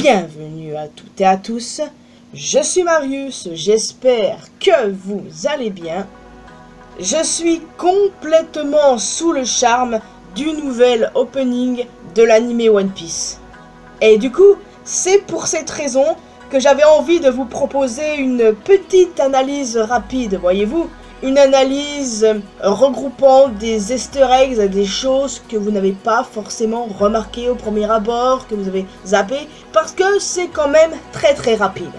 bienvenue à toutes et à tous. Je suis Marius, j'espère que vous allez bien. Je suis complètement sous le charme du nouvel opening de l'anime One Piece. Et du coup, c'est pour cette raison que j'avais envie de vous proposer une petite analyse rapide, voyez-vous. Une analyse regroupant des easter eggs, des choses que vous n'avez pas forcément remarquées au premier abord, que vous avez zappé, parce que c'est quand même très rapide.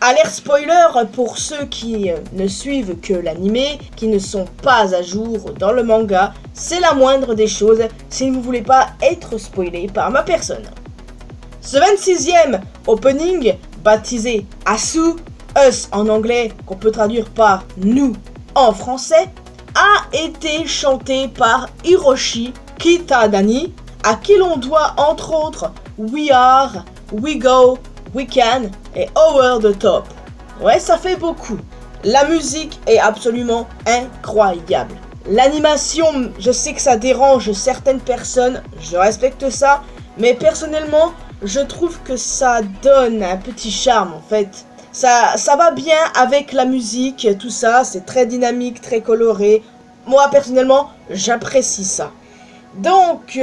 Alerte spoiler pour ceux qui ne suivent que l'anime, qui ne sont pas à jour dans le manga, c'est la moindre des choses si vous ne voulez pas être spoilé par ma personne. Ce 26e opening, baptisé Asu, Us en anglais, qu'on peut traduire par nous en français, a été chanté par Hiroshi Kitadani, à qui l'on doit entre autres We Are, We Go, We Can et Over the Top. Ouais, ça fait beaucoup. La musique est absolument incroyable. L'animation, je sais que ça dérange certaines personnes, je respecte ça, mais personnellement, je trouve que ça donne un petit charme en fait. Ça va bien avec la musique, tout ça, c'est très dynamique, très coloré. Moi, personnellement, j'apprécie ça. Donc,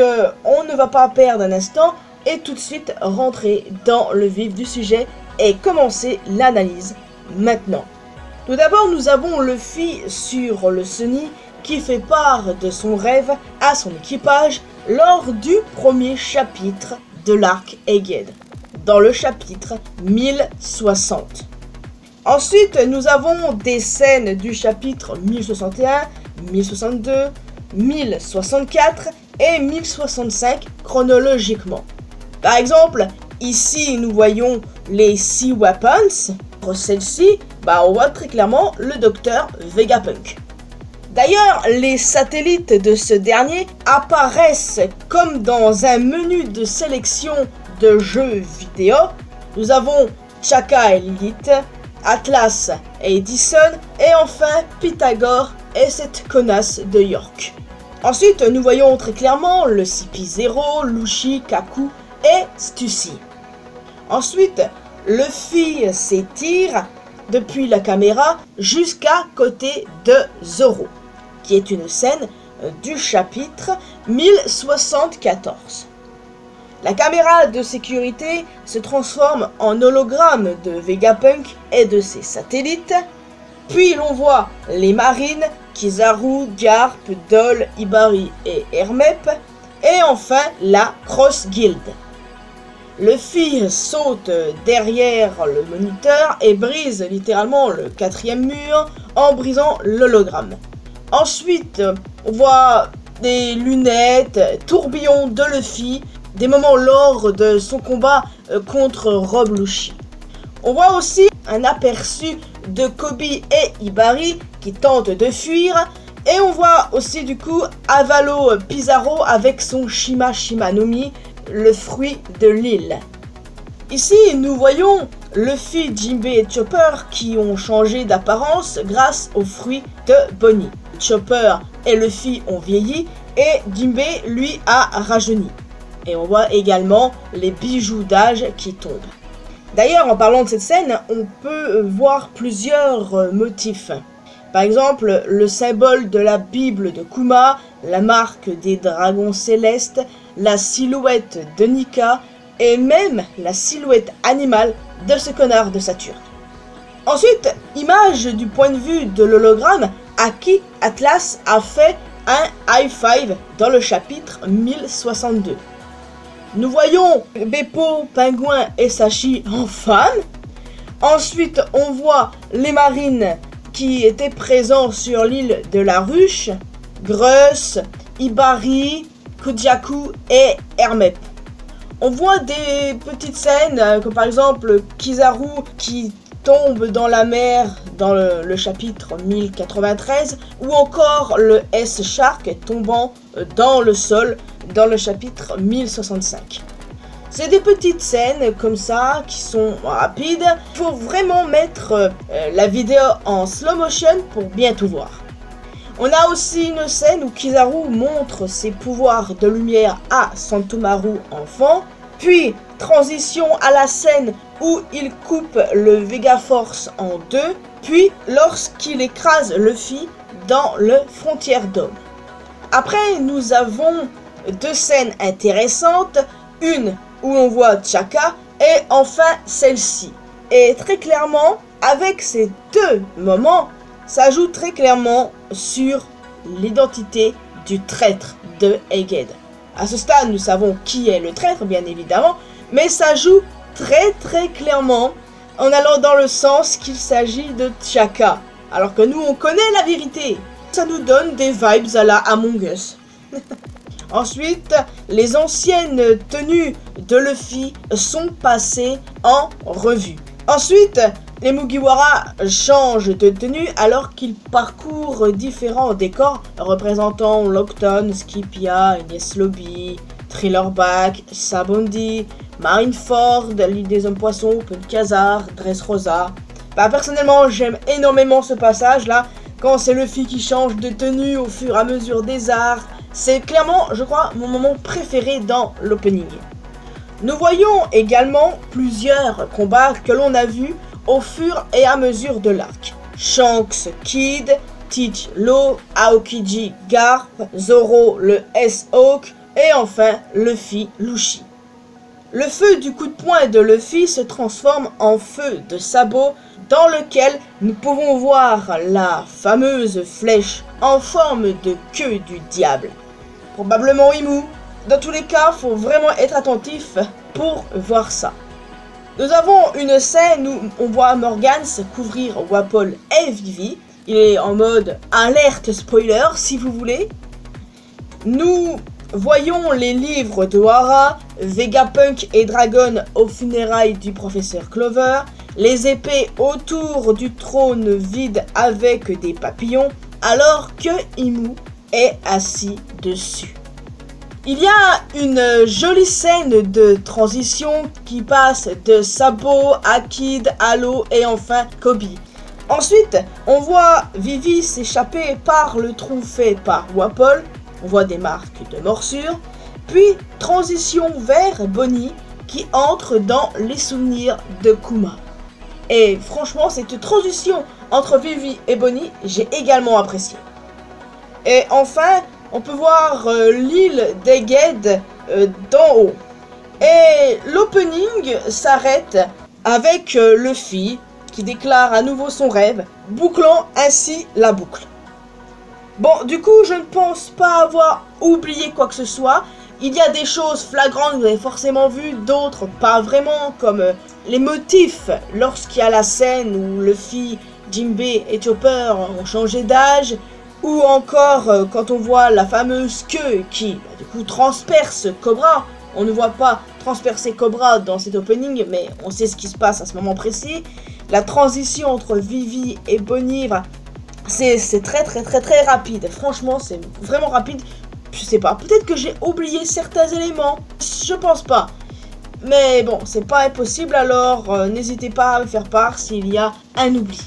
on ne va pas perdre un instant et tout de suite rentrer dans le vif du sujet et commencer l'analyse maintenant. Tout d'abord, nous avons Luffy sur le Sunny qui fait part de son rêve à son équipage lors du premier chapitre de l'arc Egghead, dans le chapitre 1060. Ensuite, nous avons des scènes du chapitre 1061, 1062, 1064 et 1065 chronologiquement. Par exemple, ici nous voyons les Sea Weapons. Pour celle-ci, on voit très clairement le docteur Vegapunk. D'ailleurs, les satellites de ce dernier apparaissent comme dans un menu de sélection de jeux vidéo. Nous avons Chaka et Lilith, Atlas et Edison, et enfin Pythagore et cette connasse de York. Ensuite, nous voyons très clairement le CP0, Luffy, Kaku et Stussy. Ensuite, Luffy s'étire depuis la caméra jusqu'à côté de Zoro, qui est une scène du chapitre 1074. La caméra de sécurité se transforme en hologramme de Vegapunk et de ses satellites, puis l'on voit les marines, Kizaru, Garp, Doll, Hibari et Hermep, et enfin la Cross Guild. Luffy saute derrière le moniteur et brise littéralement le 4e mur en brisant l'hologramme. Ensuite, on voit des lunettes, tourbillon de Luffy, des moments lors de son combat contre Rob Lucci. On voit aussi un aperçu de Kobe et Hibari qui tentent de fuir, et on voit aussi du coup Avalo Pizarro avec son Shima Shima no Mi, le fruit de l'île. Ici, nous voyons Luffy, Jinbe et Chopper qui ont changé d'apparence grâce au fruit de Bonnie. Chopper et Luffy ont vieilli et Jinbe, lui, a rajeuni. Et on voit également les bijoux d'âge qui tombent. D'ailleurs, en parlant de cette scène, on peut voir plusieurs motifs. Par exemple, le symbole de la Bible de Kuma, la marque des dragons célestes, la silhouette de Nika et même la silhouette animale de ce connard de Saturne. Ensuite, image du point de vue de l'hologramme à qui Atlas a fait un high five dans le chapitre 1062. Nous voyons Beppo, Pingouin et Sashi en femme. Ensuite, on voit les marines qui étaient présents sur l'île de la Ruche, Gruss, Hibari, Kujaku et Hermep. On voit des petites scènes, comme par exemple Kizaru qui tombe dans la mer dans le chapitre 1093, ou encore le S-Shark tombant dans le sol dans le chapitre 1065. C'est des petites scènes comme ça qui sont rapides. Il faut vraiment mettre la vidéo en slow motion pour bien tout voir. On a aussi une scène où Kizaru montre ses pouvoirs de lumière à Santomaru enfant. Puis, transition à la scène où il coupe le Vega Force en deux. Puis, lorsqu'il écrase Luffy dans le Frontier Dome. Après, nous avons deux scènes intéressantes. Une où on voit Chaka et enfin celle-ci. Et très clairement, avec ces deux moments, ça joue très clairement sur l'identité du traître de Egghead. À ce stade, nous savons qui est le traître, bien évidemment, mais ça joue très clairement en allant dans le sens qu'il s'agit de Chaka. Alors que nous, on connaît la vérité. Ça nous donne des vibes à la Among Us. Ensuite, les anciennes tenues de Luffy sont passées en revue. Ensuite, les Mugiwara changent de tenue alors qu'ils parcourent différents décors représentant Lockton, Skipia, Ines Lobby, Thrillerback, Sabondi, Marineford, l'île des hommes poissons, Penkazar, Dressrosa. Personnellement, j'aime énormément ce passage-là, quand c'est Luffy qui change de tenue au fur et à mesure des arcs. C'est clairement, je crois, mon moment préféré dans l'opening. Nous voyons également plusieurs combats que l'on a vus au fur et à mesure de l'arc. Shanks Kid, Teach Law, Aokiji Garp, Zoro le S-Hawk et enfin Luffy Lushi. Le feu du coup de poing de Luffy se transforme en feu de sabot dans lequel nous pouvons voir la fameuse flèche en forme de queue du diable. Probablement Imu. Dans tous les cas, faut vraiment être attentif pour voir ça. Nous avons une scène où on voit Morgane se couvrir Wapol et Vivi. Il est en mode alerte spoiler si vous voulez. Nous voyons les livres de Ohara, Vegapunk et Dragon aux funérailles du professeur Clover, les épées autour du trône vide avec des papillons, alors que Imu est assis dessus. Il y a une jolie scène de transition qui passe de Sabo à Kid, à l'eau et enfin Kobe. Ensuite, on voit Vivi s'échapper par le trou fait par Wapol. On voit des marques de morsure. Puis, transition vers Bonnie qui entre dans les souvenirs de Kuma. Et franchement, cette transition entre Vivi et Bonnie, j'ai également apprécié. Et enfin, on peut voir l'île d'Egghead d'en haut. Et l'opening s'arrête avec Luffy qui déclare à nouveau son rêve, bouclant ainsi la boucle. Bon, du coup, je ne pense pas avoir oublié quoi que ce soit. Il y a des choses flagrantes que vous avez forcément vues, d'autres pas vraiment, comme les motifs lorsqu'il y a la scène où Luffy, Jinbei et Chopper ont changé d'âge, ou encore quand on voit la fameuse queue qui, du coup, transperce Cobra. On ne voit pas transpercer Cobra dans cet opening, mais on sait ce qui se passe à ce moment précis. La transition entre Vivi et Bonnie, c'est très rapide. Franchement, c'est vraiment rapide. Je sais pas, peut-être que j'ai oublié certains éléments. Je pense pas. Mais bon, c'est pas impossible, alors n'hésitez pas à me faire part s'il y a un oubli.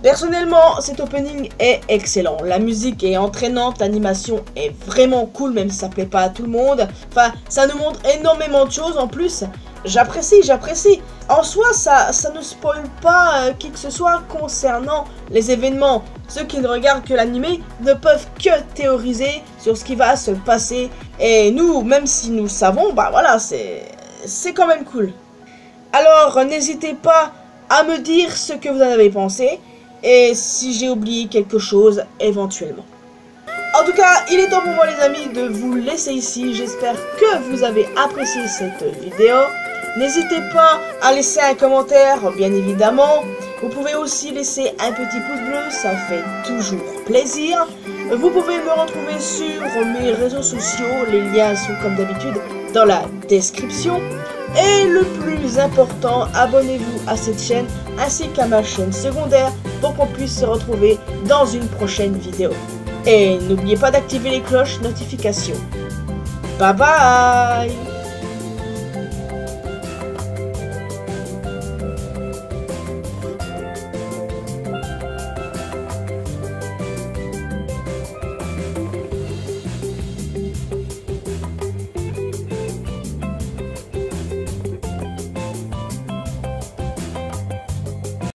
Personnellement, cet opening est excellent. La musique est entraînante, l'animation est vraiment cool, même si ça plaît pas à tout le monde. Enfin, ça nous montre énormément de choses en plus. J'apprécie. En soi, ça ne spoil pas qui que ce soit concernant les événements. Ceux qui ne regardent que l'animé ne peuvent que théoriser sur ce qui va se passer. Et nous, même si nous savons, voilà, c'est quand même cool. Alors, n'hésitez pas à me dire ce que vous en avez pensé. Et si j'ai oublié quelque chose éventuellement. En tout cas, il est temps pour moi les amis de vous laisser ici. J'espère que vous avez apprécié cette vidéo. N'hésitez pas à laisser un commentaire, bien évidemment. Vous pouvez aussi laisser un petit pouce bleu, ça fait toujours plaisir. Vous pouvez me retrouver sur mes réseaux sociaux. Les liens sont comme d'habitude dans la description. Et le plus important, abonnez-vous à cette chaîne ainsi qu'à ma chaîne secondaire pour qu'on puisse se retrouver dans une prochaine vidéo. Et n'oubliez pas d'activer les cloches notifications. Bye bye!